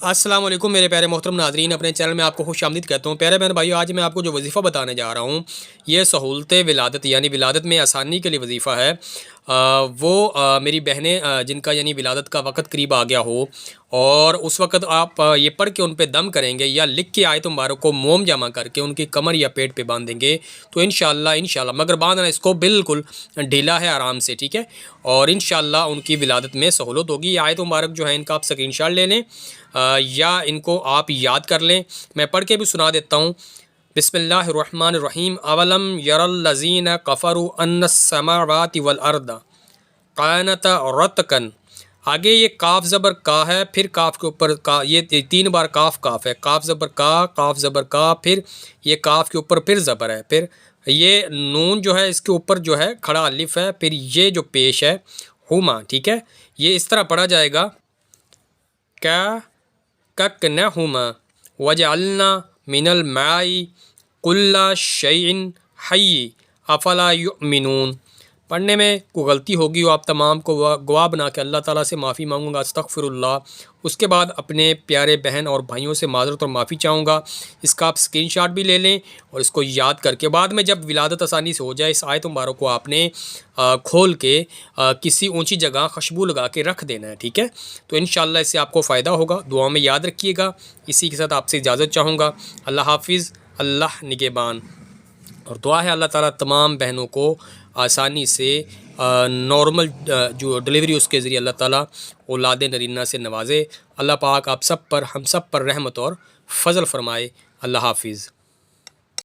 السلام علیکم میرے پیارے محترم ناظرین، اپنے چینل میں آپ کو خوش آمدید کہتا ہوں۔ پیارے بہن بھائیو، آج میں آپ کو جو وظیفہ بتانے جا رہا ہوں یہ سہولت ولادت یعنی ولادت میں آسانی کے لیے وظیفہ ہے۔ وہ میری بہنیں جن کا یعنی ولادت کا وقت قریب آ گیا ہو اور اس وقت آپ یہ پڑھ کے ان پہ دم کریں گے یا لکھ کے آیت مبارک کو موم جمع کر کے ان کی کمر یا پیٹ پہ باندھیں گے تو انشاءاللہ مگر باندھنا اس کو بالکل ڈھیلا ہے، آرام سے، ٹھیک ہے، اور انشاءاللہ ان کی ولادت میں سہولت ہوگی۔ یہ آیت مبارک جو ہے ان کا آپ اسکرین شاٹ لے لیں یا ان کو آپ یاد کر لیں، میں پڑھ کے بھی سنا دیتا ہوں۔ بسم اللہ الرحمن الرحیم۔ اولم یر الذین کفروا ان السماوات والارض کانتا رتقا۔ آگے یہ کاف زبر کا ہے، پھر کاف کے اوپر کا، یہ 3 بار کاف کاف ہے، کاف زبر کا، کاف زبر کا، پھر یہ کاف کے اوپر پھر زبر ہے، پھر یہ نون جو ہے اس کے اوپر جو ہے کھڑا الف ہے، پھر یہ جو پیش ہے ہما، ٹھیک ہے، یہ اس طرح پڑھا جائے گا کیا ککنہما وجعلنا من الماء کل شیء حی افلا یؤمنون۔ پڑھنے میں کوئی غلطی ہوگی وہ آپ تمام کو گواہ بنا کے اللہ تعالیٰ سے معافی مانگوں گا، استغفر اللہ۔ اس کے بعد اپنے پیارے بہن اور بھائیوں سے معذرت اور معافی چاہوں گا۔ اس کا آپ اسکرین شاٹ بھی لے لیں اور اس کو یاد کر کے بعد میں جب ولادت آسانی سے ہو جائے اس آیت مبارک کو آپ نے کھول کے کسی اونچی جگہ خوشبو لگا کے رکھ دینا ہے، ٹھیک ہے، تو انشاءاللہ اس سے آپ کو فائدہ ہوگا۔ دعا میں یاد رکھیے گا۔ اسی کے ساتھ آپ سے اجازت چاہوں گا۔ اللہ حافظ، اللہ نگہبان، اور دعا ہے اللہ تعالیٰ تمام بہنوں کو آسانی سے نارمل جو ڈلیوری اس کے ذریعے اللہ تعالیٰ اولاد نرینہ سے نوازے۔ اللہ پاک آپ سب پر، ہم سب پر رحمت اور فضل فرمائے۔ اللہ حافظ۔